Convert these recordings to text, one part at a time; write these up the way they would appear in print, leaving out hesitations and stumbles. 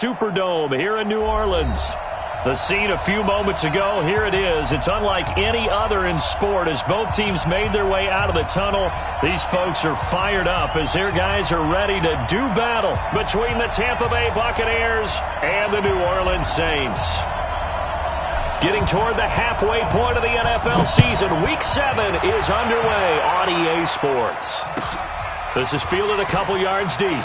Superdome here in New Orleans. The scene a few moments ago, here it is. It's unlike any other in sport as both teams made their way out of the tunnel. These folks are fired up as their guys are ready to do battle between the Tampa Bay Buccaneers and the New Orleans Saints. Getting toward the halfway point of the NFL season, Week 7 is underway on EA Sports. This is fielded a couple yards deep.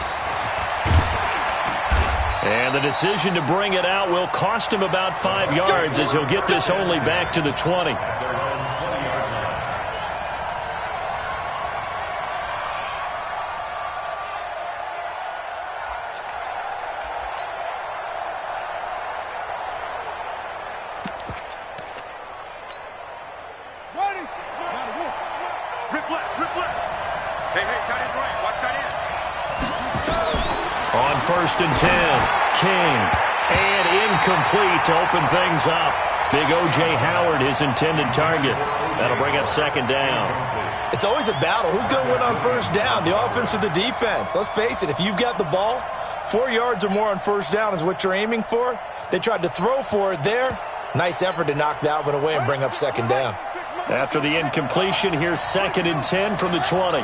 And the decision to bring it out will cost him about 5 yards as he'll get this only back to the 20. On 1st and 10, King, and incomplete to open things up. Big O.J. Howard, his intended target. That'll bring up 2nd down. It's always a battle. Who's going to win on 1st down, the offense or the defense? Let's face it, if you've got the ball, 4 yards or more on 1st down is what you're aiming for. They tried to throw for it there. Nice effort to knock that one away and bring up 2nd down. After the incompletion, here's 2nd and 10 from the 20.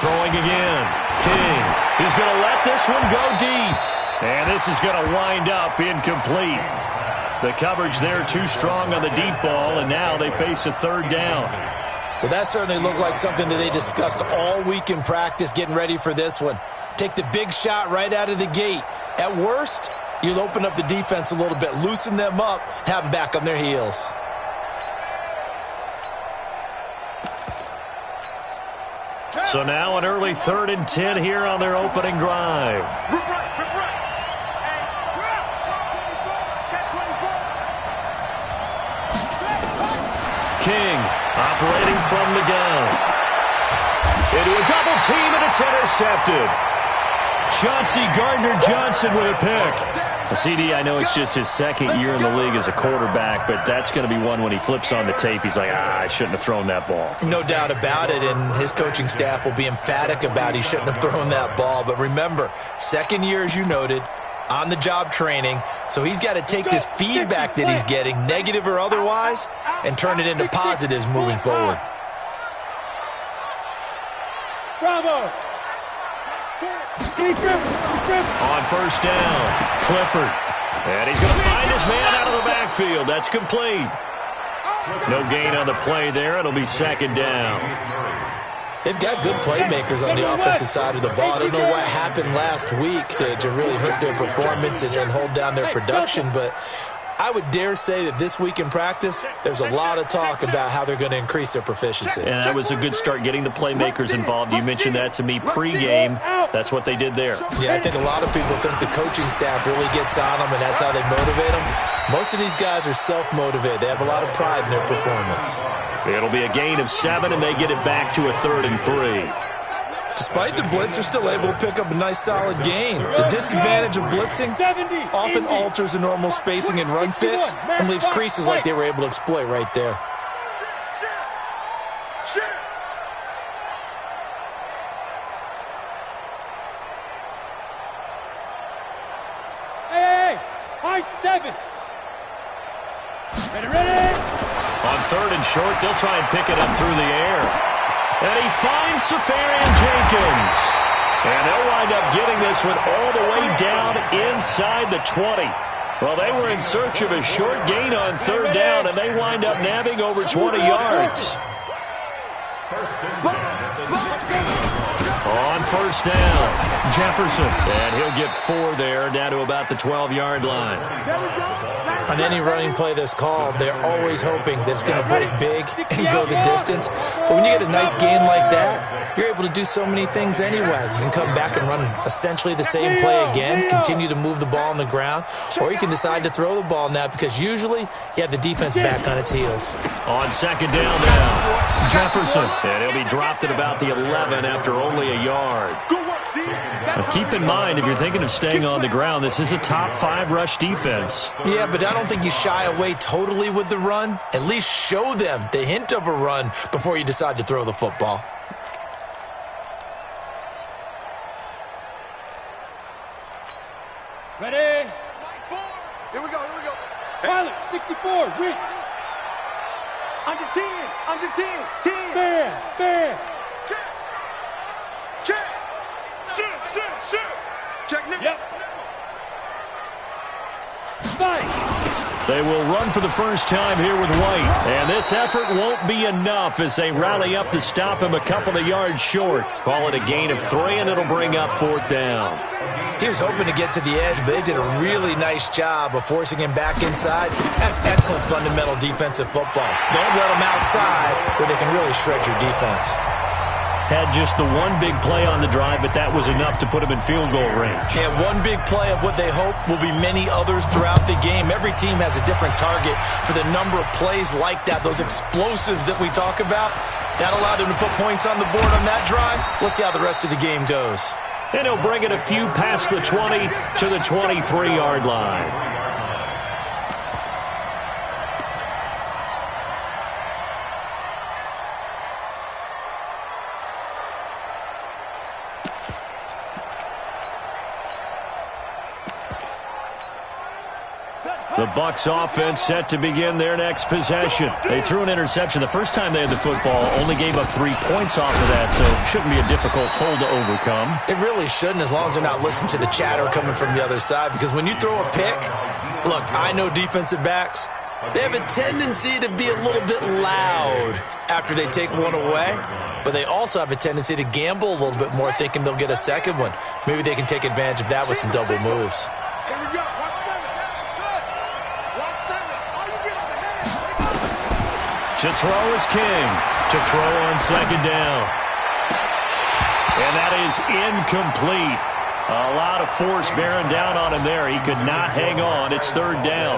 Throwing again. King. He's going to let this one go deep. And this is going to wind up incomplete. The coverage there too strong on the deep ball, and now they face a 3rd down. Well, that certainly looked like something that they discussed all week in practice getting ready for this one. Take the big shot right out of the gate. At worst, you'll open up the defense a little bit, loosen them up, have them back on their heels. So now an early 3rd and 10 here on their opening drive. King operating from the gun. Into a double team, and it's intercepted. Chauncey Gardner-Johnson with a pick. CD, I know it's just his 2nd year in the league as a quarterback, but that's going to be one when he flips on the tape, he's like, I shouldn't have thrown that ball. No doubt about it, and his coaching staff will be emphatic about he shouldn't have thrown that ball. But remember, 2nd year, as you noted, on-the-job training, so he's got to take this feedback that he's getting, negative or otherwise, and turn it into positives moving forward. Bravo! On 1st down, Clifford. And he's going to find his man out of the backfield. That's complete. No gain on the play there. It'll be 2nd down. They've got good playmakers on the offensive side of the ball. I don't know what happened last week to really hurt their performance and hold down their production, but I would dare say that this week in practice, there's a lot of talk about how they're going to increase their proficiency. And that was a good start, getting the playmakers involved. You mentioned that to me pregame. That's what they did there. Yeah, I think a lot of people think the coaching staff really gets on them, and that's how they motivate them. Most of these guys are self-motivated. They have a lot of pride in their performance. It'll be a gain of 7, and they get it back to a 3rd and 3. Despite the blitz, they're still able to pick up a nice solid gain. The disadvantage of blitzing often alters the normal spacing and run fits and leaves creases like they were able to exploit right there. Hey, high 7. Ready. On 3rd and short, they'll try and pick it up through the air. And he finds Safarian Jenkins. And they'll wind up getting this one all the way down inside the 20. Well, they were in search of a short gain on 3rd down, and they wind up nabbing over 20 yards. On 1st down, Jefferson. And he'll get 4 there, down to about the 12-yard line. On any running play that's called, they're always hoping that it's going to break big and go the distance. But when you get a nice gain like that, you're able to do so many things anyway. You can come back and run essentially the same play again, continue to move the ball on the ground, or you can decide to throw the ball now because usually you have the defense back on its heels. On 2nd down now, Jefferson. And he'll be dropped at about the 11 after only a yard. Now keep in mind, if you're thinking of staying on the ground, this is a top 5 rush defense. Yeah, but I don't think you shy away totally with the run. At least show them the hint of a run before you decide to throw the football. Ready? Here we go. Pilot, 64, Rick. Under 10. Bam. Check. Shoot. Check, nigga. Yep. Fight. They will run for the first time here with White. And this effort won't be enough as they rally up to stop him a couple of yards short. Call it a gain of 3, and it'll bring up 4th down. He was hoping to get to the edge, but they did a really nice job of forcing him back inside. That's excellent fundamental defensive football. Don't let him outside where they can really shred your defense. Had just the one big play on the drive, but that was enough to put him in field goal range. Yeah, one big play of what they hope will be many others throughout the game. Every team has a different target for the number of plays like that, those explosives that we talk about. That allowed him to put points on the board on that drive. Let's see how the rest of the game goes. And he'll bring it a few past the 20 to the 23-yard line. The Bucs offense set to begin their next possession. They threw an interception the first time they had the football, only gave up 3 points off of that, so it shouldn't be a difficult hole to overcome. It really shouldn't, as long as they're not listening to the chatter coming from the other side, because when you throw a pick, look, I know defensive backs, they have a tendency to be a little bit loud after they take one away, but they also have a tendency to gamble a little bit more, thinking they'll get a second one. Maybe they can take advantage of that with some double moves. Here we go. To throw is King. To throw on 2nd down. And that is incomplete. A lot of force bearing down on him there. He could not hang on. It's 3rd down.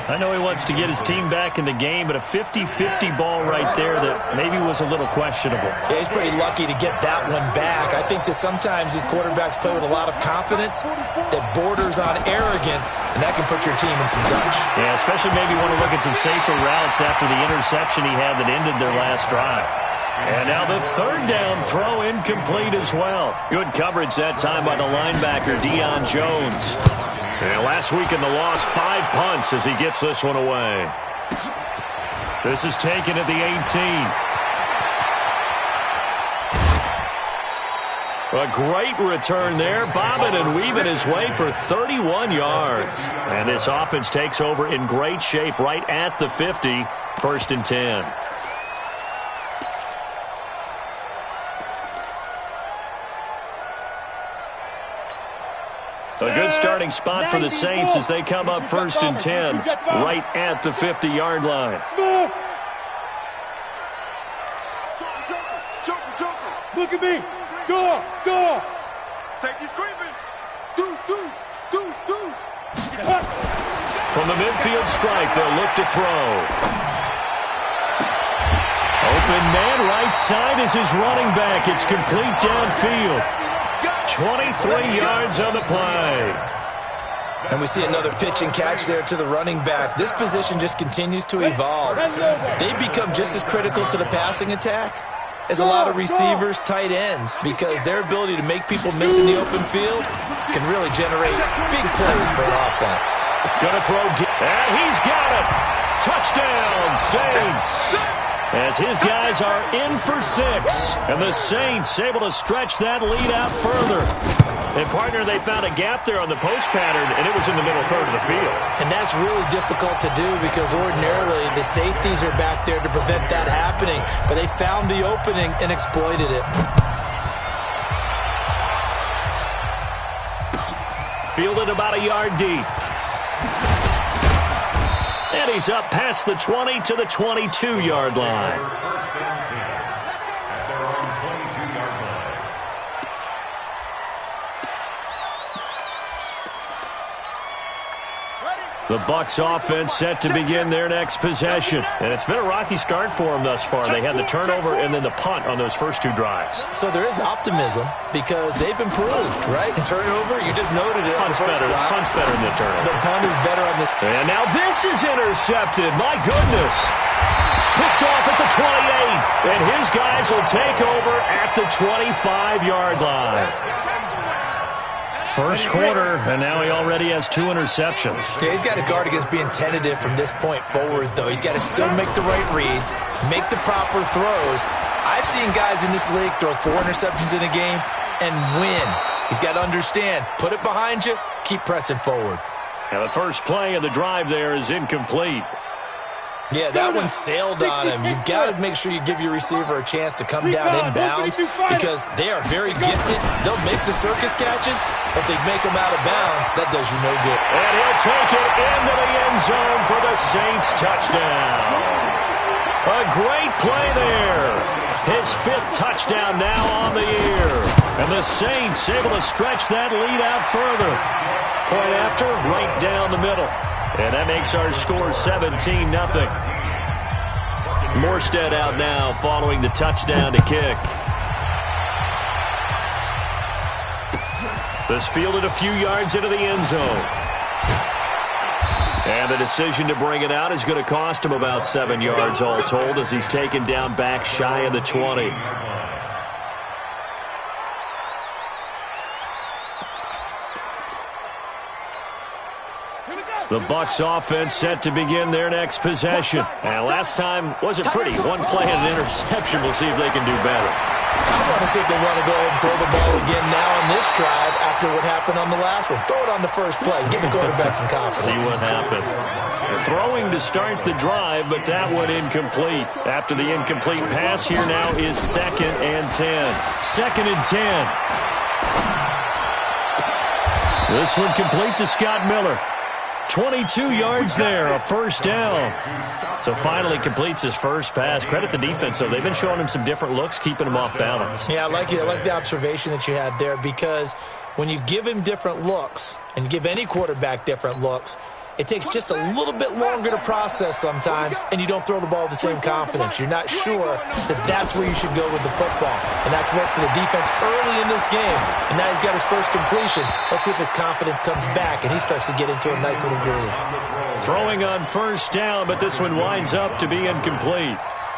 I know he wants to get his team back in the game, but a 50-50 ball right there that maybe was a little questionable. Yeah, he's pretty lucky to get that one back. I think that sometimes these quarterbacks play with a lot of confidence that borders on arrogance, and that can put your team in some dutch. Yeah, especially maybe want to look at some safer routes after the interception he had that ended their last drive. And now the 3rd down throw incomplete as well. Good coverage that time by the linebacker, Deion Jones. And last week in the loss, 5 punts as he gets this one away. This is taken at the 18. A great return there, bobbing and weaving his way for 31 yards. And this offense takes over in great shape right at the 50, 1st and 10. A good starting spot for the Saints as they come up 1st and 10, right at the 50-yard line. Joker. Look at me. Go. Safety's creeping. Deuce. From the midfield stripe, they'll look to throw. Open man right side is his running back. It's complete downfield. 23 yards on the play. And we see another pitch and catch there to the running back. This position just continues to evolve. They become just as critical to the passing attack as a lot of receivers, tight ends, because their ability to make people miss in the open field can really generate big plays for an offense. Gonna throw deep, and he's got it. Touchdown, Saints. As his guys are in for 6. And the Saints able to stretch that lead out further. And, partner, they found a gap there on the post pattern, and it was in the middle third of the field. And that's really difficult to do because ordinarily the safeties are back there to prevent that happening. But they found the opening and exploited it. Fielded about a yard deep. And he's up past the 20 to the 22-yard line. The Bucs offense set to begin their next possession. And it's been a rocky start for them thus far. They had the turnover and then the punt on those first 2 drives. So there is optimism because they've improved, right? Turnover, you just noted it. Punt's better than the turnover. The punt is better on this. And now this is intercepted. My goodness. Picked off at the 28. And his guys will take over at the 25-yard line. First quarter, and now he already has 2 interceptions. Yeah, he's got to guard against being tentative from this point forward, though. He's got to still make the right reads, make the proper throws. I've seen guys in this league throw 4 interceptions in a game and win. He's got to understand, put it behind you, keep pressing forward. Now the first play of the drive there is incomplete. Yeah, that one sailed on him. You've got to make sure you give your receiver a chance to come down inbounds because they are very gifted. They'll make the circus catches, but they make them out of bounds. That does you no good. And he'll take it into the end zone for the Saints touchdown. A great play there. His 5th touchdown now on the year. And the Saints able to stretch that lead out further. Point after, right down the middle. And that makes our score 17-0. Morstead out now following the touchdown to kick. This fielded a few yards into the end zone. And the decision to bring it out is going to cost him about 7 yards all told as he's taken down back shy of the 20. The Bucs offense set to begin their next possession. And last time wasn't pretty. 1 play and an interception. We'll see if they can do better. I want to see if they want to go ahead and throw the ball again now on this drive after what happened on the last one. Throw it on the first play. Give the quarterback some confidence. See what happens. They're throwing to start the drive, but that one incomplete. After the incomplete pass, here now is 2nd and 10. 2nd and 10. This one complete to Scott Miller. 22 yards there, a first down. So finally completes his first pass. Credit the defense, though. They've been showing him some different looks, keeping him off balance. Yeah, I like it. I like the observation that you had there because when you give him different looks and you give any quarterback different looks, it takes just a little bit longer to process sometimes, and you don't throw the ball with the same confidence. You're not sure that that's where you should go with the football. And that's worked for the defense early in this game. And now he's got his first completion. Let's see if his confidence comes back, and he starts to get into a nice little groove. Throwing on first down, but this one winds up to be incomplete.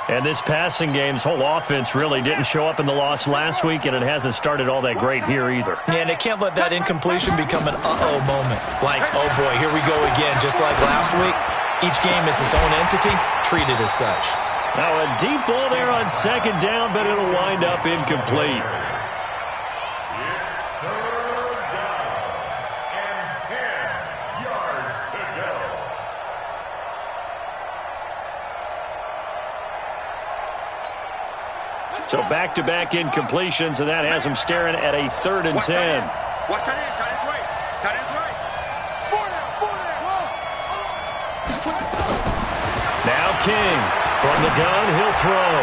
And this passing game's whole offense really didn't show up in the loss last week, and it hasn't started all that great here either. Yeah, and they can't let that incompletion become an uh-oh moment. Like, oh boy, here we go again. Just like last week, each game is its own entity, treated as such. Now a deep ball there on 2nd down, but it'll wind up incomplete. So back-to-back incompletions, and that has him staring at a 3rd and 10. Watch that in. Tight end's right. Tight end's right. Now King from the gun, he'll throw.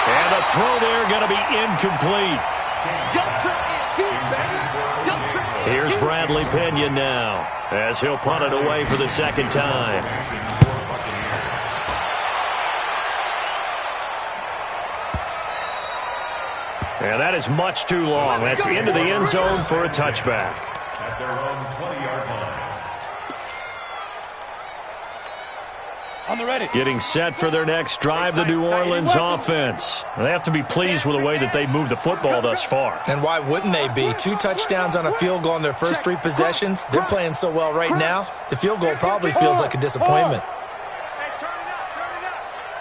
And the throw there going to be incomplete. Here's Bradley Pena now as he'll punt it away for the 2nd time. And that is much too long. That's into the end zone for a touchback. At their own 20-yard line. On the ready. Getting set for their next drive, the New Orleans offense. They have to be pleased with the way that they've moved the football thus far. And why wouldn't they be? 2 touchdowns on a field goal on their first 3 possessions. They're playing so well right now, the field goal probably feels like a disappointment. Hey, turn it out.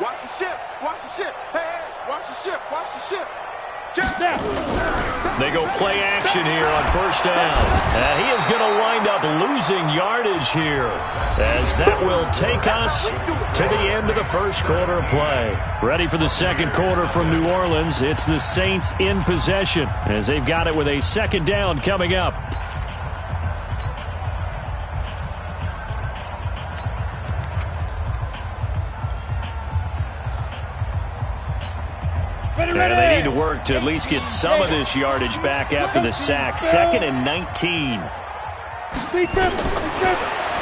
Watch the ship. Watch the ship. Hey, watch the ship. Watch the ship. They go play action here on first down. And he is going to wind up losing yardage here, as that will take us to the end of the first quarter of play. Ready for the 2nd quarter from New Orleans. It's the Saints in possession, as they've got it with a 2nd down coming up. And they need to work to at least get some of this yardage back after the sack. 2nd and 19.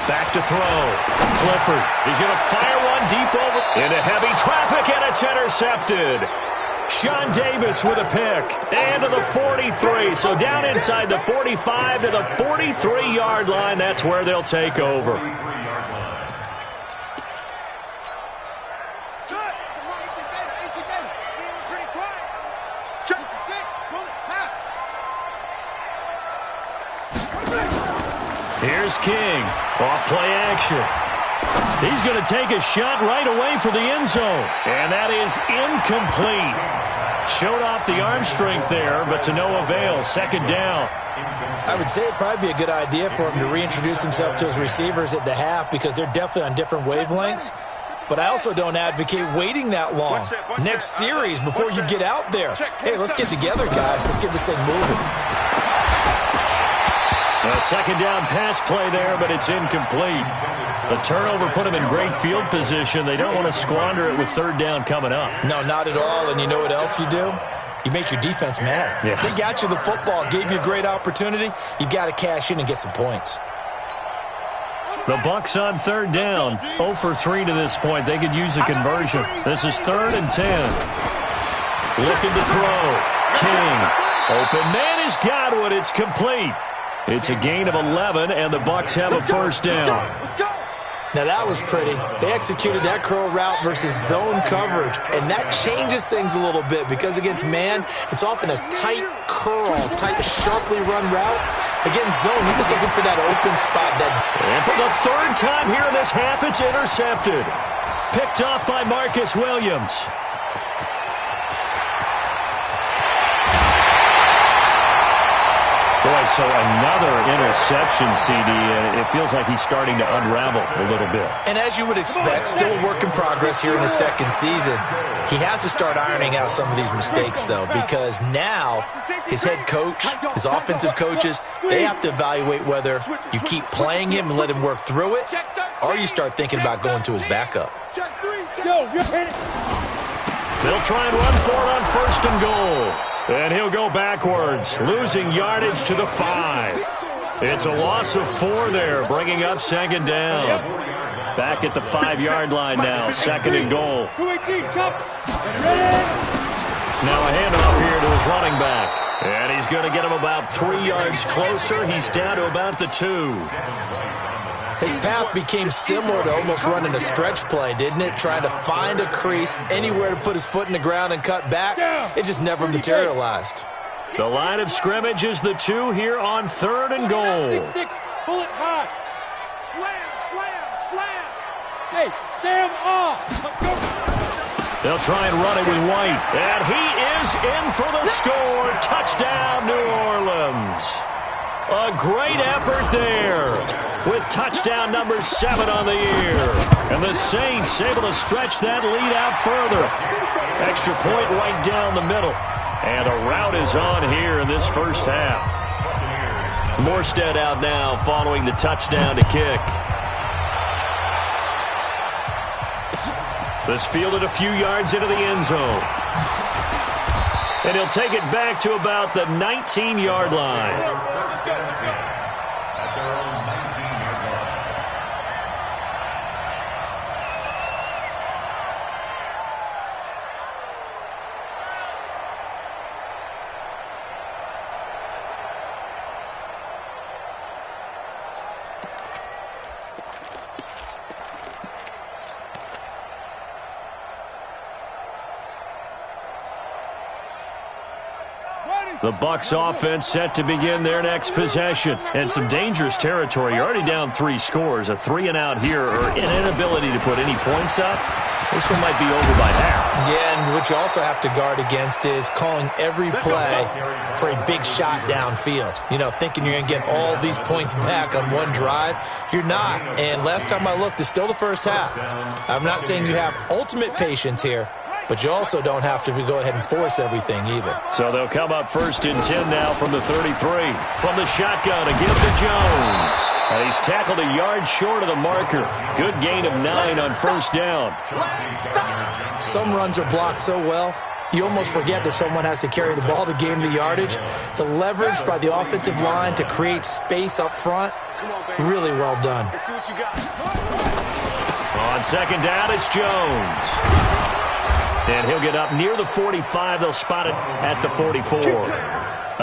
Back to throw. Clifford. He's going to fire one deep over into heavy traffic, and it's intercepted. Sean Davis with a pick. And to the 43. So down inside the 45 to the 43-yard line. That's where they'll take over. Here's King. Off play action. He's going to take a shot right away for the end zone. And that is incomplete. Showed off the arm strength there, but to no avail. Second down. I would say it'd probably be a good idea for him to reintroduce himself to his receivers at the half because they're definitely on different wavelengths. But I also don't advocate waiting that long. Next series before you get out there. Hey, let's get together, guys. Let's get this thing moving. A second down pass play there, but it's incomplete. The turnover put them in great field position. They don't want to squander it with third down coming up. No, not at all. And you know what else you do? You make your defense mad. Yeah. They got you the football, gave you a great opportunity. You got to cash in and get some points. The Bucs on third down. 0 for 3 to this point. They could use a conversion. This is 3rd and 10. Looking to throw. King. Open man is Godwin. It's complete. It's a gain of 11, and the Bucs have a first down. Now, that was pretty. They executed that curl route versus zone coverage, and that changes things a little bit because against man, it's often a tight curl, tight, sharply run route. Against zone, you're just looking for that open spot. And for the third time here in this half, it's intercepted. Picked off by Marcus Williams. Boy, so another interception, CD, and it feels like he's starting to unravel a little bit. And as you would expect, still a work in progress here in his second season. He has to start ironing out some of these mistakes, though, because now his head coach, his offensive coaches, they have to evaluate whether you keep playing him and let him work through it, or you start thinking about going to his backup. They'll try and run for it on 1st and goal. And he'll go backwards, losing yardage to the 5. It's a loss of 4 there, bringing up 2nd down. Back at the 5-yard line now, 2nd and goal. Now a handoff here to his running back. And he's going to get him about 3 yards closer. He's down to about the 2. His path became similar to almost running a stretch play, didn't it? Trying to find a crease, anywhere to put his foot in the ground and cut back. It just never materialized. The line of scrimmage is the 2 here on 3rd and goal. Pull it high. Slam, slam, slam. Hey, Sam off. They'll try and run it with White. And he is in for the score. Touchdown, New Orleans. A great effort there with touchdown number 7 on the year. And the Saints able to stretch that lead out further. Extra point right down the middle. And a rout is on here in this first half. Morstead out now following the touchdown to kick. This fielded a few yards into the end zone. And he'll take it back to about the 19-yard line. At their own 19-yard line. The Bucs offense set to begin their next possession. And some dangerous territory. You're already down 3 scores. A 3-and-out here or an inability to put any points up. This one might be over by half. Yeah, and what you also have to guard against is calling every play for a big shot downfield. You know, thinking you're going to get all these points back on one drive. You're not. And last time I looked, it's still the first half. I'm not saying you have ultimate patience here, but you also don't have to go ahead and force everything either. So they'll come up 1st and 10 now from the 33. From the shotgun, a give to Jones. And he's tackled a yard short of the marker. Good gain of 9 on 1st down. Some runs are blocked so well, you almost forget that someone has to carry the ball to gain the yardage. The leverage by the offensive line to create space up front, really well done. On 2nd down, it's Jones. And he'll get up near the 45. They'll spot it at the 44.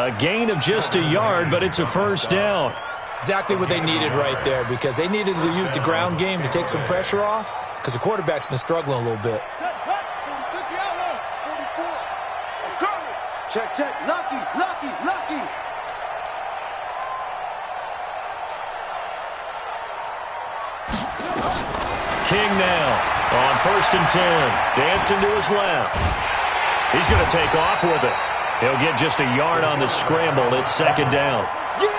A gain of just a yard, but it's a first down. Exactly what they needed right there, because they needed to use the ground game to take some pressure off, because the quarterback's been struggling a little bit. Check, check. Lucky, lucky, lucky. King now on 1st and 10. Dancing to his left. He's going to take off with it. He'll get just a yard on the scramble. It's 2nd down.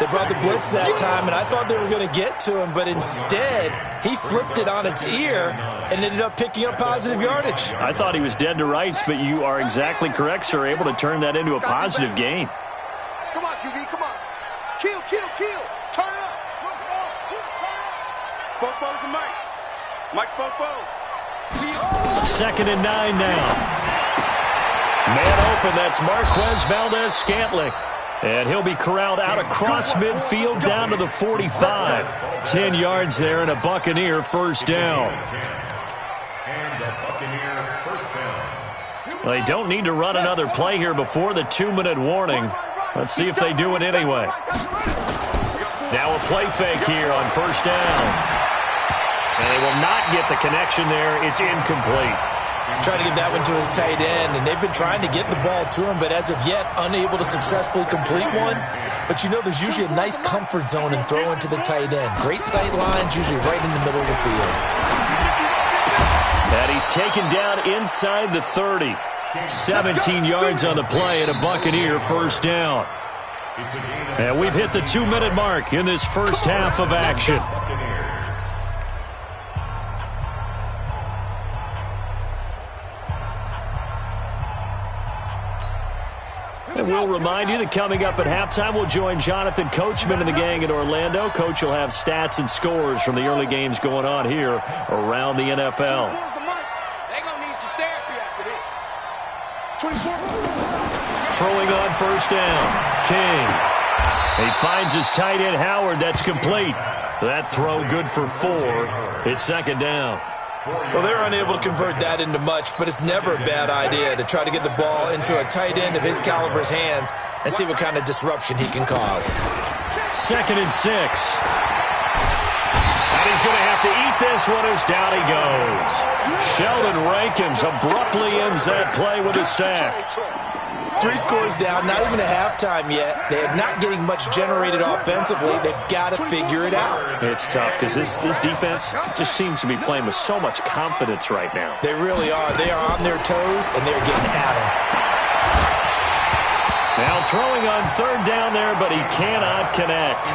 They brought the blitz that time, and I thought they were going to get to him, but instead, he flipped it on its ear and ended up picking up positive yardage. I thought he was dead to rights, but you are exactly correct, sir. Able to turn that into a positive gain. Come on, QB, come on. Kill. Turn it up. Bofo's the Mike. Mike's Bofo. 2nd and 9 now. Man open, that's Marquez Valdez-Scantling. And he'll be corralled out across midfield down to the 45. 10 yards there and a Buccaneer 1st down. And the Buccaneer first down. They don't need to run another play here before the 2-minute warning. Let's see if they do it anyway. Now a play fake here on 1st down. And they will not get the connection there. It's incomplete. Trying to get that one to his tight end, and they've been trying to get the ball to him, but as of yet, unable to successfully complete one. But you know, there's usually a nice comfort zone in throwing to the tight end. Great sight lines, usually right in the middle of the field. And he's taken down inside the 30. 17 yards on the play and a Buccaneer 1st down. And we've hit the 2-minute mark in this first half of action. And we'll remind you that coming up at halftime, we'll join Jonathan Coachman and the gang in Orlando. Coach will have stats and scores from the early games going on here around the NFL. They're going to need some therapy after this. 24. Throwing on 1st down. King. He finds his tight end, Howard. That's complete. That throw good for 4. It's 2nd down. Well, they're unable to convert that into much, but it's never a bad idea to try to get the ball into a tight end of his caliber's hands and see what kind of disruption he can cause. 2nd and 6. And he's going to have to eat this one as down he goes. Sheldon Rankins abruptly ends that play with a sack. 3 scores down, not even a halftime yet. They are not getting much generated offensively. They've got to figure it out. It's tough because this defense just seems to be playing with so much confidence right now. They really are. They are on their toes, and they're getting at them. Now throwing on 3rd down there, but he cannot connect.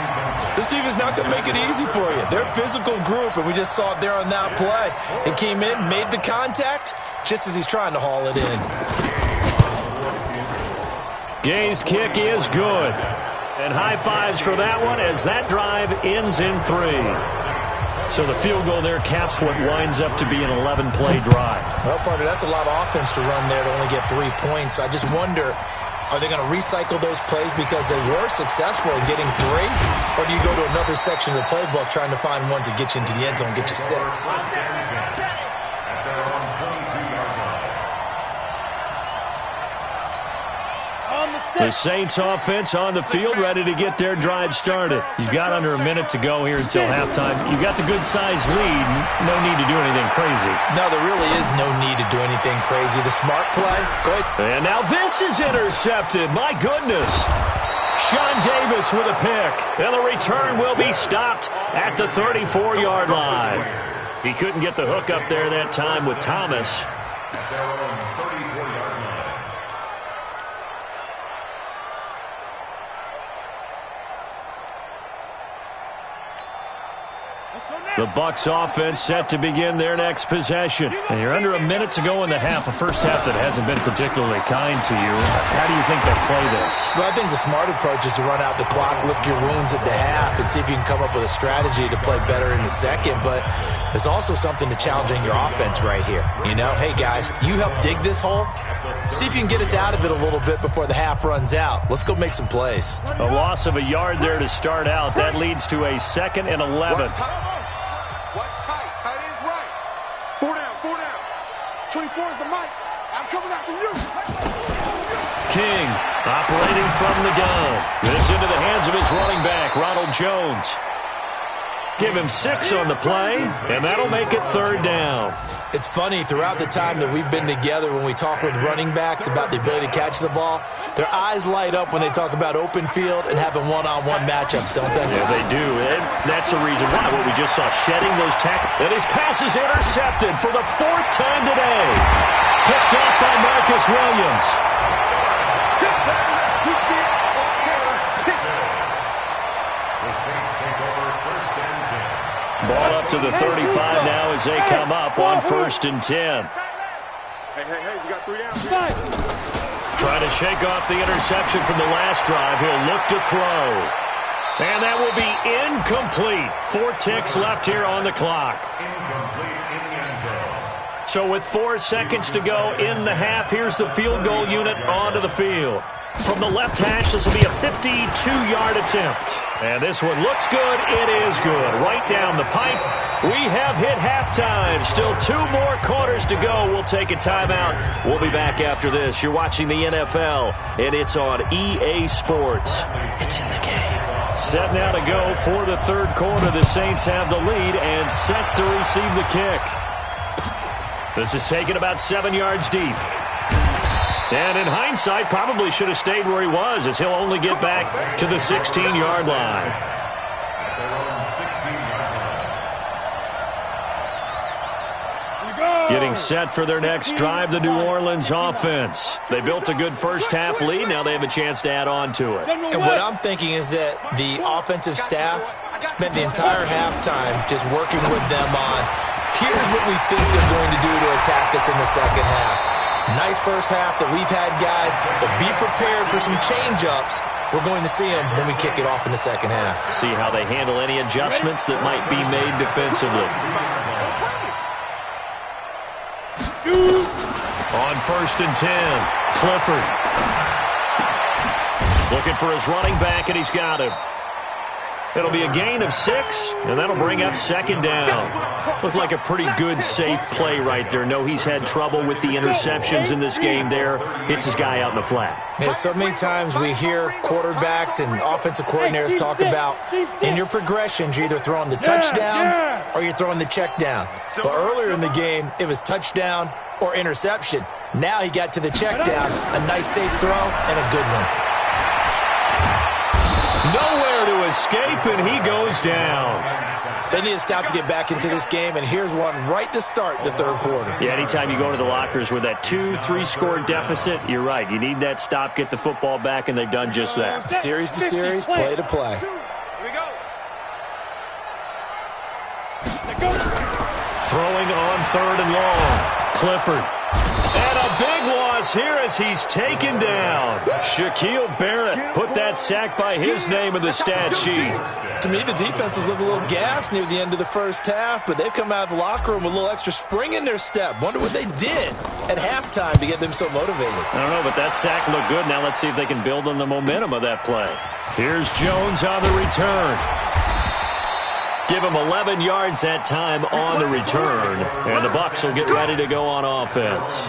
This defense is not going to make it easy for you. They're a physical group, and we just saw it there on that play. It came in, made the contact, just as he's trying to haul it in. Gay's kick is good. And high fives for that one as that drive ends in 3. So the field goal there caps what winds up to be an 11-play drive. Well, partner, that's a lot of offense to run there to only get 3 points. So I just wonder, are they going to recycle those plays because they were successful in getting 3? Or do you go to another section of the playbook trying to find ones that get you into the end zone and get you 6? The Saints offense on the field, ready to get their drive started. You've got under a minute to go here until halftime. You've got the good-sized lead. No need to do anything crazy. No, there really is no need to do anything crazy. The smart play, go ahead. And now this is intercepted. My goodness. Sean Davis with a pick. And the return will be stopped at the 34-yard line. He couldn't get the hook up there that time with Thomas. The Bucs offense set to begin their next possession. And you're under a minute to go in the half, a first half that hasn't been particularly kind to you. How do you think they play this? Well, I think the smart approach is to run out the clock, lick your wounds at the half, and see if you can come up with a strategy to play better in the second. But there's also something to challenging your offense right here. You know, hey, guys, you help dig this hole. See if you can get us out of it a little bit before the half runs out. Let's go make some plays. A loss of a yard there to start out. That leads to a 2nd and 11. Watch tight. Tight ends right. 4 down. 24 is the mic. I'm coming after you. King operating from the gun. This into the hands of his running back, Ronald Jones. Give him 6 on the play, and that'll make it 3rd down. It's funny, throughout the time that we've been together, when we talk with running backs about the ability to catch the ball, their eyes light up when they talk about open field and having one-on-one matchups, don't they? Yeah, they do. And that's the reason why. What we just saw, shedding those tackles. And his pass is intercepted for the 4th time today. Picked off by Marcus Williams. Ball up to the 35 now as they come up on 1st and 10. Hey, we got 3 down. Trying to shake off the interception from the last drive. He'll look to throw. And that will be incomplete. 4 ticks left here on the clock. So with 4 seconds to go in the half, here's the field goal unit onto the field. From the left hash, this will be a 52-yard attempt. And this one looks good. It is good. Right down the pipe. We have hit halftime. Still 2 more quarters to go. We'll take a timeout. We'll be back after this. You're watching the NFL, and it's on EA Sports. It's in the game. Set now to go for the 3rd quarter. The Saints have the lead and set to receive the kick. This is taken about 7 yards deep. And in hindsight, probably should have stayed where he was, as he'll only get back to the 16-yard line. Getting set for their next drive, the New Orleans offense. They built a good first-half lead. Now they have a chance to add on to it. And what I'm thinking is that the offensive staff spent the entire halftime just working with them on, here's what we think they're going to do to attack us in the second half. Nice first half that we've had, guys, but be prepared for some change-ups. We're going to see them when we kick it off in the second half. See how they handle any adjustments that might be made defensively. On 1st and 10, Clifford. Looking for his running back, and he's got him. It'll be a gain of 6, and that'll bring up 2nd down. Looked like a pretty good, safe play right there. No, he's had trouble with the interceptions in this game there. Hits his guy out in the flat. Yeah, so many times we hear quarterbacks and offensive coordinators talk about, in your progressions, you're either throwing the touchdown or you're throwing the check down. But earlier in the game, it was touchdown or interception. Now he got to the check down, a nice safe throw, and a good one. Nowhere to escape, and he goes down. They need to stop to get back into this game, and here's one right to start the 3rd quarter. Yeah, anytime you go to the lockers with that 2-3 score deficit, you're right. You need that stop, get the football back, and they've done just that. Series to series, play to play. Here we go. Throwing on 3rd and long. Clifford. And a big loss here as he's taken down. Shaquille Barrett put that sack by his name in the stat sheet. To me, the defense was looking a little gassed near the end of the first half, but they've come out of the locker room with a little extra spring in their step. Wonder what they did at halftime to get them so motivated. I don't know, but that sack looked good. Now let's see if they can build on the momentum of that play. Here's Jones on the return. Give him 11 yards that time on the return. And the Bucs will get ready to go on offense.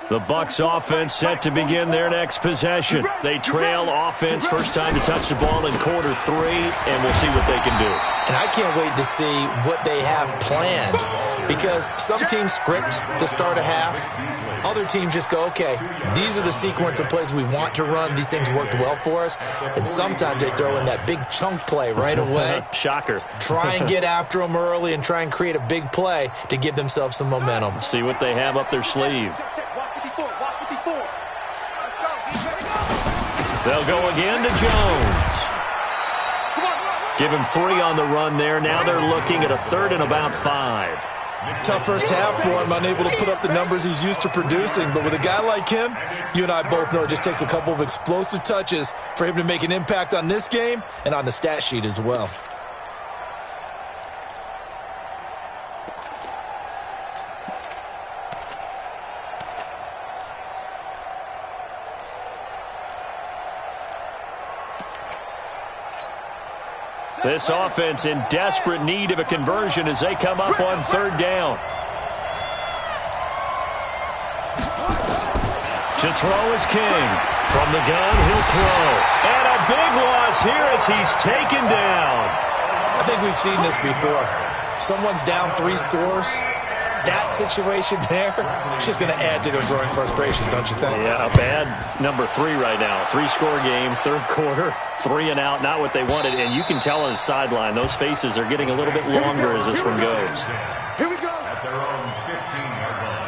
The Bucs offense set to begin their next possession. They trail offense, first time to touch the ball in quarter 3, and we'll see what they can do. And I can't wait to see what they have planned, because some teams script to start a half. Other teams just go, okay, these are the sequence of plays we want to run. These things worked well for us. And sometimes they throw in that big chunk play right away. Shocker. Try and get after them early and try and create a big play to give themselves some momentum. See what they have up their sleeve. They'll go again to Jones. Give him 3 on the run there. Now they're looking at a 3rd and about 5. Tough first half for him, unable to put up the numbers he's used to producing. But with a guy like him, you and I both know it just takes a couple of explosive touches for him to make an impact on this game and on the stat sheet as well. This offense in desperate need of a conversion as they come up on 3rd down. To throw is King. From the gun, he'll throw. And a big loss here as he's taken down. I think we've seen this before. Someone's down 3 scores. That situation there, it's just going to add to their growing frustrations, don't you think? Yeah, a bad number 3 right now. 3-score game, third quarter, 3 and out, not what they wanted. And you can tell on the sideline, those faces are getting a little bit longer as this one goes. Here we go. At their own 15-yard line.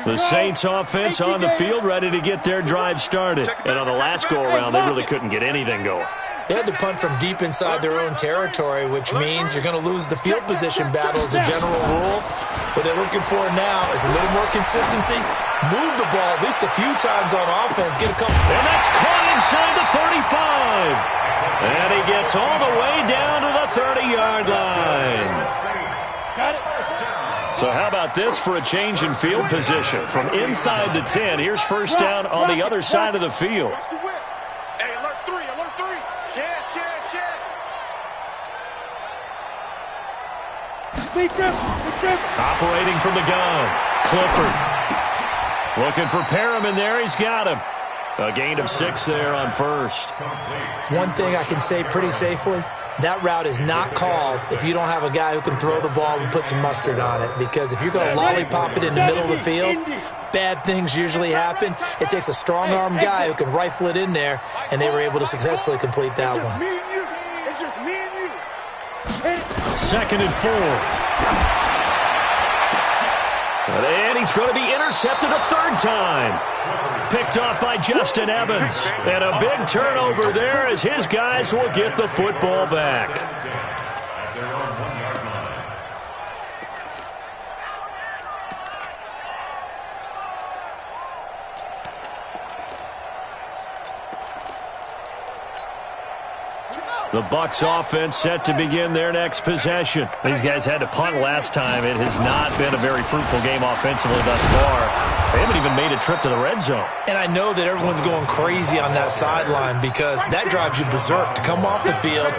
The Saints offense on the field, ready to get their drive started. And on the last go-around, they really couldn't get anything going. They had to punt from deep inside their own territory, which means you're going to lose the field position battle as a general rule. What they're looking for now is a little more consistency. Move the ball at least a few times on offense. Get a couple. And that's caught inside the 35. And he gets all the way down to the 30-yard line. Got it. So how about this for a change in field position? From inside the 10, here's first down on the other side of the field. Watch the whip. Hey, alert 3, alert 3. Chance. Lead grip. Operating from the gun, Clifford. Looking for Perriman there, he's got him. A gain of 6 there on first. One thing I can say pretty safely, that route is not called if you don't have a guy who can throw the ball and put some mustard on it. Because if you're going to lollipop it in the middle of the field, bad things usually happen. It takes a strong-arm guy who can rifle it in there, and they were able to successfully complete that one. It's just me and you. 2nd and 4. And he's going to be intercepted a 3rd time. Picked off by Justin Evans. And a big turnover there as his guys will get the football back. At their own 1-yard line. The Bucs offense set to begin their next possession. These guys had to punt last time. It has not been a very fruitful game offensively thus far. They haven't even made a trip to the red zone. And I know that everyone's going crazy on that sideline because that drives you berserk to come off the field,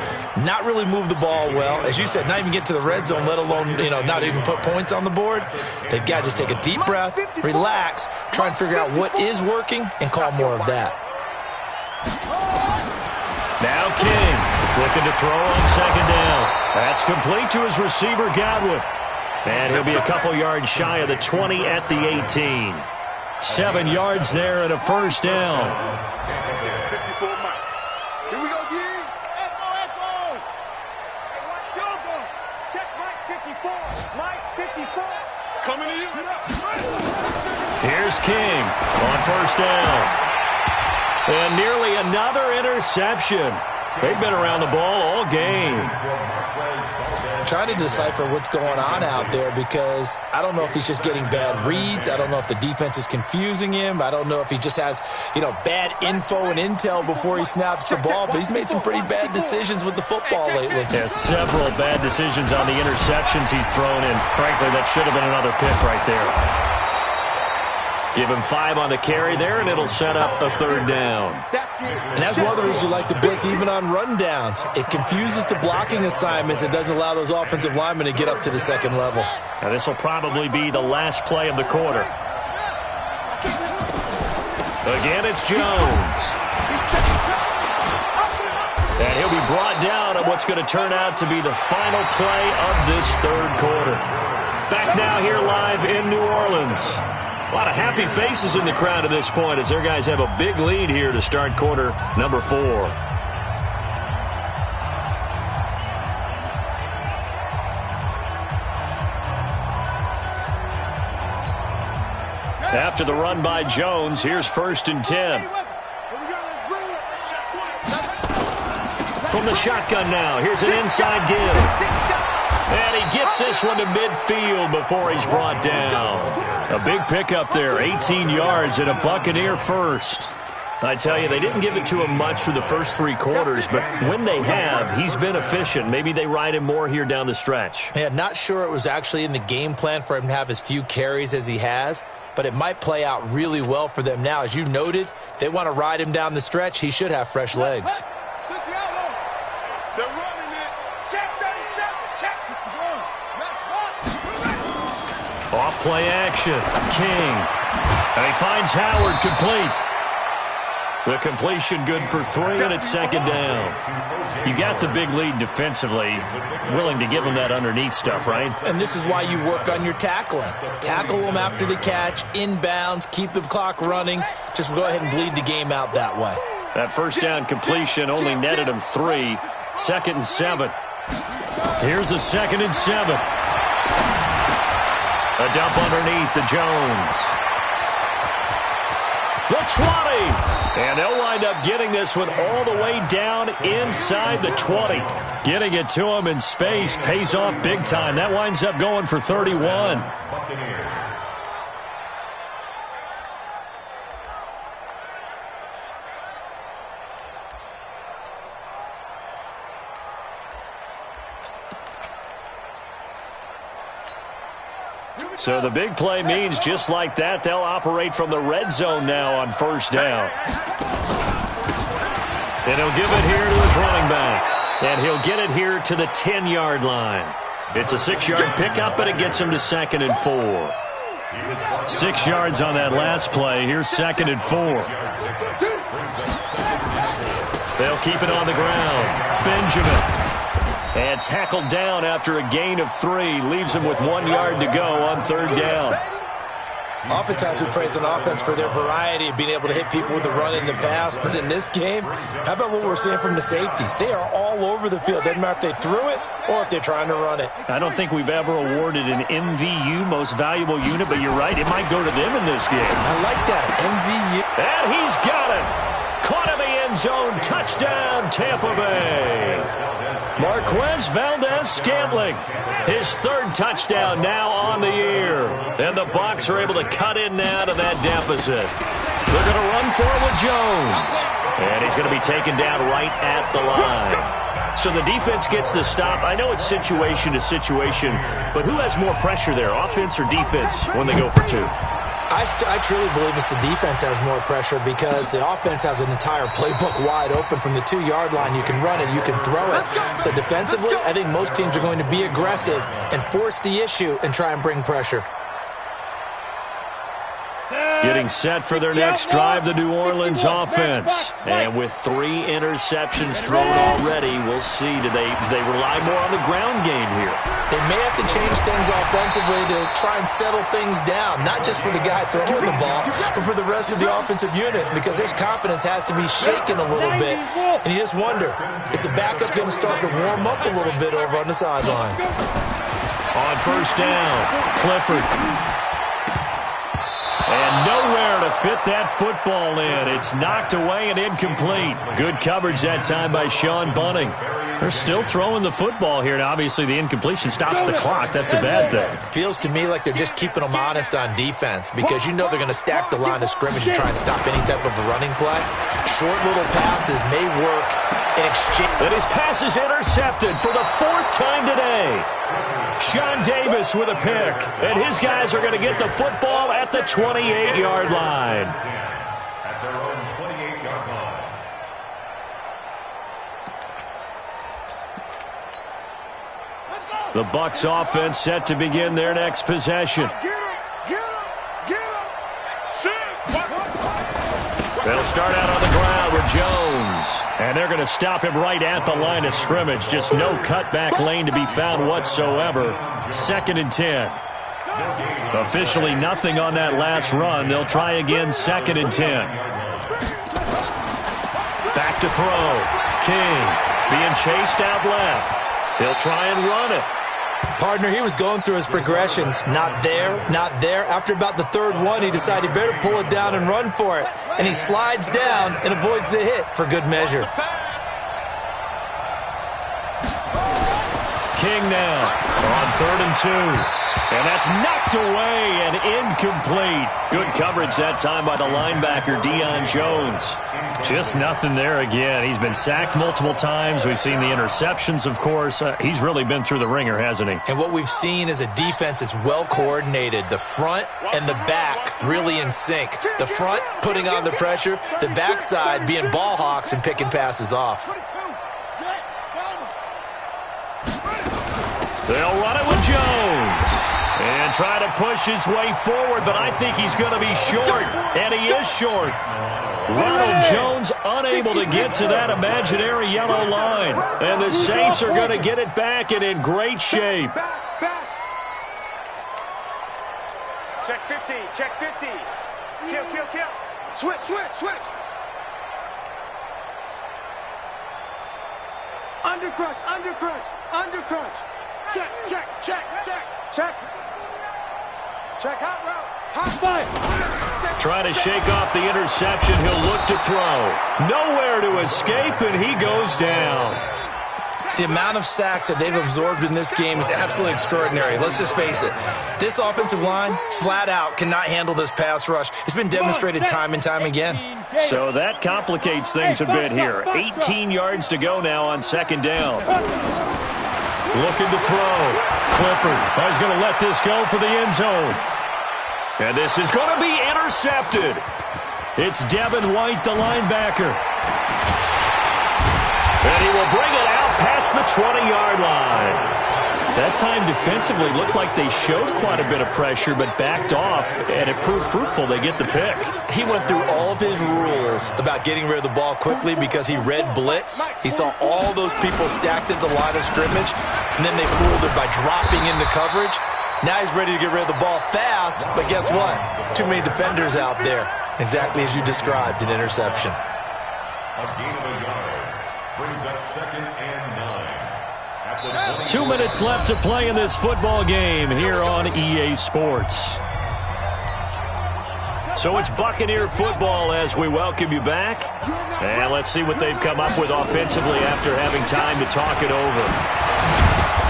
not really move the ball well. As you said, not even get to the red zone, let alone, not even put points on the board. They've got to just take a deep breath, relax, try and figure out what is working, and call more of that. Now King looking to throw on 2nd down. That's complete to his receiver, Godwin. And he'll be a couple yards shy of the 20 at the 18. 7 yards there and a first down. 54 Mike. Here we go, G. Echo. Shoulder. Check Mike 54. Mike 54. Coming to you. Here's King on first down. And nearly another interception. They've been around the ball all game. I'm trying to decipher what's going on out there because I don't know if he's just getting bad reads. I don't know if the defense is confusing him. I don't know if he just has, bad info and intel before he snaps the ball. But he's made some pretty bad decisions with the football lately. Yeah, several bad decisions on the interceptions he's thrown in. Frankly, that should have been another pick right there. Give him 5 on the carry there, and it'll set up a 3rd down. And that's one of the reasons you like to blitz even on rundowns. It confuses the blocking assignments. It doesn't allow those offensive linemen to get up to the 2nd level. Now, this will probably be the last play of the quarter. Again, it's Jones. And he'll be brought down on what's going to turn out to be the final play of this 3rd quarter. Back now here live in New Orleans. A lot of happy faces in the crowd at this point as their guys have a big lead here to start quarter number 4. After the run by Jones, here's 1st and 10. From the shotgun now, here's an inside give. And he gets this one to midfield before he's brought down. A big pickup there, 18 yards and a Buccaneer first. I tell you, they didn't give it to him much through the first 3 quarters, but when they have, he's been efficient. Maybe they ride him more here down the stretch. Yeah, not sure it was actually in the game plan for him to have as few carries as he has, but it might play out really well for them now. As you noted, if they want to ride him down the stretch, he should have fresh legs. They're running it. Check 37. Check. Off play action. King And he finds Howard complete. The completion good for 3, and it's second down. You got the big lead defensively, willing to give them that underneath stuff, right? And this is why you work on your tackling. Tackle them after the catch, inbounds, keep the clock running. Just go ahead and bleed the game out that way. That first down completion only netted him 3. 2nd and 7. Here's a 2nd and 7. A dump underneath to Jones. The 20. And they'll wind up getting this one all the way down inside the 20. Getting it to him in space pays off big time. That winds up going for 31. So the big play means just like that, they'll operate from the red zone now on first down. And he'll give it here to his running back. And he'll get it here to the 10-yard line. It's a 6-yard pickup, but it gets him to 2nd and 4. 6 yards on that last play. Here's 2nd and 4. They'll keep it on the ground. Benjamin. And tackled down after a gain of 3. Leaves him with 1 yard to go on third down. Oftentimes we praise an offense for their variety of being able to hit people with the run and the pass. But in this game, how about what we're seeing from the safeties? They are all over the field. Doesn't matter if they threw it or if they're trying to run it. I don't think we've ever awarded an MVU, most valuable unit, but you're right. It might go to them in this game. I like that, MVU. And he's got it. Caught in the end zone. Touchdown, Tampa Bay. Marquez Valdez-Scantling, his 3rd touchdown now on the year. And the Bucs are able to cut in now to that deficit. They're going to run for it with Jones. And he's going to be taken down right at the line. So the defense gets the stop. I know it's situation to situation, but who has more pressure there, offense or defense, when they go for 2? I truly believe it's the defense has more pressure because the offense has an entire playbook wide open from the 2-yard line. You can run it, you can throw it. So defensively, I think most teams are going to be aggressive and force the issue and try and bring pressure. Getting set for their next drive, the New Orleans offense. And with 3 interceptions thrown already, we'll see. Do they rely more on the ground game here? They may have to change things offensively to try and settle things down, not just for the guy throwing the ball, but for the rest of the offensive unit, because their confidence has to be shaken a little bit. And you just wonder, is the backup going to start to warm up a little bit over on the sideline? On first down, Clifford. And nowhere to fit that football in. It's knocked away and incomplete. Good coverage that time by Sean Bunting. They're still throwing the football here, and obviously the incompletion stops the clock. That's a bad thing. Feels to me like they're just keeping them honest on defense because you know they're going to stack the line of scrimmage and try and stop any type of a running play. Short little passes may work in exchange. And his pass is intercepted for the 4th time today. Sean Davis with a pick, and his guys are going to get the football at the 28-yard line. At their own 28-yard line. The Bucs offense set to begin their next possession. They'll start out on the ground with Jones. And they're going to stop him right at the line of scrimmage. Just no cutback lane to be found whatsoever. 2nd and 10. Officially nothing on that last run. They'll try again, 2nd and 10. Back to throw. King being chased out left. They'll try and run it. Partner, he was going through his progressions. Not there, not there. After about the 3rd one, he decided he better pull it down and run for it. And he slides down and avoids the hit for good measure. King now on 3rd and 2. And that's knocked away and incomplete. Good coverage that time by the linebacker, Deion Jones. Just nothing there again. He's been sacked multiple times. We've seen the interceptions, of course. He's really been through the ringer, hasn't he? And what we've seen is a defense that's well coordinated. The front and the back really in sync. The front putting on the pressure. The backside being ball hawks and picking passes off. They'll run it with Jones. And try to push his way forward, but I think he's going to be short. And he is short. Ronald Jones unable to get to that imaginary yellow line. And the Saints are going to get it back and in great shape. Check 50. Check 50. Kill, kill, kill. Switch, switch, switch. Undercrunch, undercrunch, undercrunch. Check, check, check, check. Check. Check hot route. Hot fight. Trying to shake off the interception. He'll look to throw. Nowhere to escape, and he goes down. The amount of sacks that they've absorbed in this game is absolutely extraordinary. Let's just face it. This offensive line, flat out, cannot handle this pass rush. It's been demonstrated time and time again. So that complicates things a bit here. 18 yards to go now on second down. Looking to throw. Clifford is going to let this go for the end zone. And this is going to be intercepted. It's Devin White, the linebacker. And he will bring it out past the 20-yard line. That time defensively looked like they showed quite a bit of pressure but backed off, and it proved fruitful. They get the pick. He went through all of his rules about getting rid of the ball quickly because he read blitz. He saw all those people stacked at the line of scrimmage, and then they fooled it by dropping into coverage. Now he's ready to get rid of the ball fast, but guess what? Too many defenders out there. Exactly as you described, an interception. A gain of a yard brings up 2nd and 9. 2 minutes left to play in this football game here on EA Sports. So it's Buccaneer football as we welcome you back. And let's see what they've come up with offensively after having time to talk it over.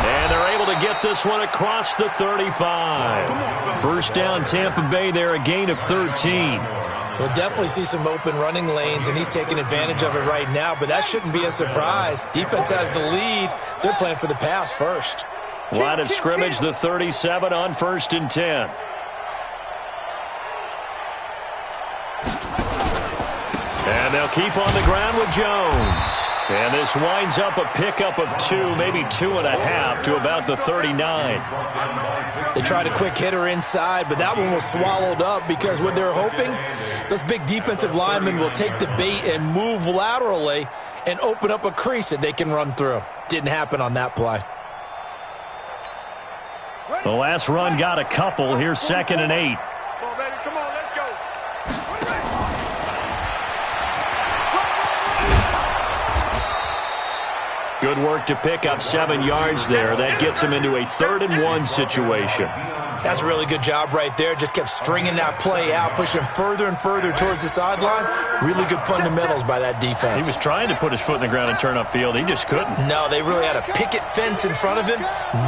And they're able to get this one across the 35. First down, Tampa Bay there, a gain of 13. We'll definitely see some open running lanes, and he's taking advantage of it right now, but that shouldn't be a surprise. Defense has the lead. They're playing for the pass first. Line of scrimmage, the 37 on 1st and 10. And they'll keep on the ground with Jones. And this winds up a pickup of 2, maybe 2.5 to about the 39. They tried a quick hitter inside, but that one was swallowed up because what they're hoping, those big defensive linemen will take the bait and move laterally and open up a crease that they can run through. Didn't happen on that play. The last run got a couple. Here's 2nd and 8. Come on, baby. Come on, let's go. Good work to pick up 7 yards there. That gets him into a 3rd and 1 situation. That's a really good job right there. Just kept stringing that play out, pushing him further and further towards the sideline. Really good fundamentals by that defense. He was trying to put his foot in the ground and turn upfield. He just couldn't. No, they really had a picket fence in front of him.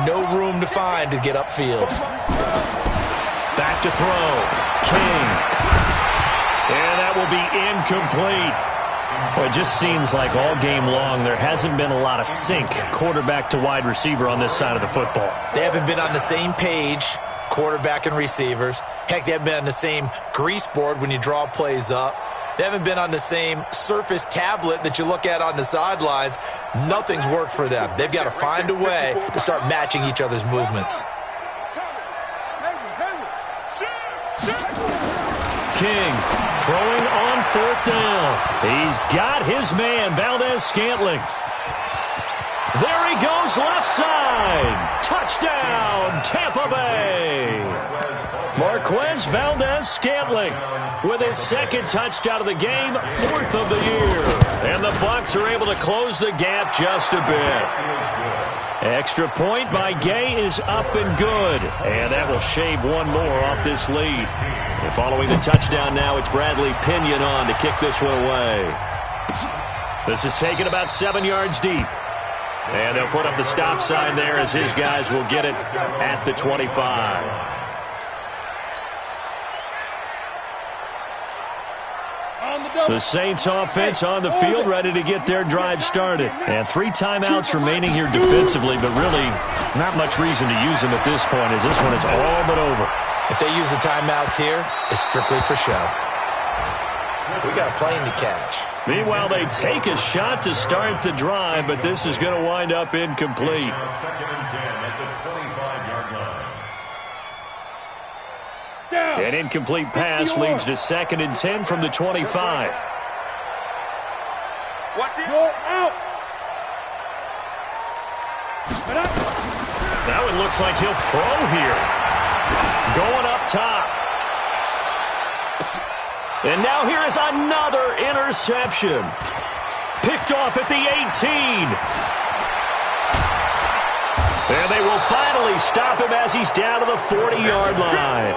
No room to find to get upfield. Back to throw. King. And that will be incomplete. Well, it just seems like all game long there hasn't been a lot of sync quarterback to wide receiver on this side of the football. They haven't been on the same page, quarterback and receivers. Heck, they haven't been on the same grease board when you draw plays up. They haven't been on the same Surface tablet that you look at on the sidelines. Nothing's worked for them. They've got to find a way to start matching each other's movements. King throwing on 4th down. He's got his man, Valdez-Scantling. There he goes, left side. Touchdown, Tampa Bay. Marquez Valdez-Scantling with his 2nd touchdown of the game, 4th of the year. And the Bucs are able to close the gap just a bit. Extra point by Gay is up and good. And that will shave one more off this lead. And following the touchdown now, it's Bradley Pinion on to kick this one away. This is taken about 7 yards deep. And they'll put up the stop sign there as his guys will get it at the 25. The Saints offense on the field, ready to get their drive started. And 3 timeouts remaining here defensively, but really not much reason to use them at this point as this one is all but over. If they use the timeouts here, it's strictly for show. We got a plane to catch. Meanwhile, they take a shot to start the drive, but this is going to wind up incomplete. 2nd and 10 at the 25-yard line. An incomplete pass leads to 2nd and 10 from the 25. Watch it. Out. Now it looks like he'll throw here. Going up top. And now here is another interception. Picked off at the 18. And they will finally stop him as he's down to the 40-yard line.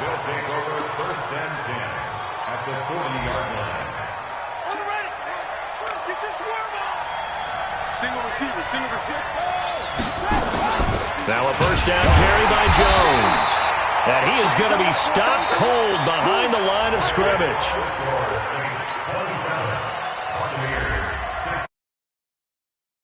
They'll take over 1st and 10 at the 40-yard line. Get your swarm on. Single receiver. Now a 1st down carry by Jones. And he is going to be stopped cold behind the line of scrimmage.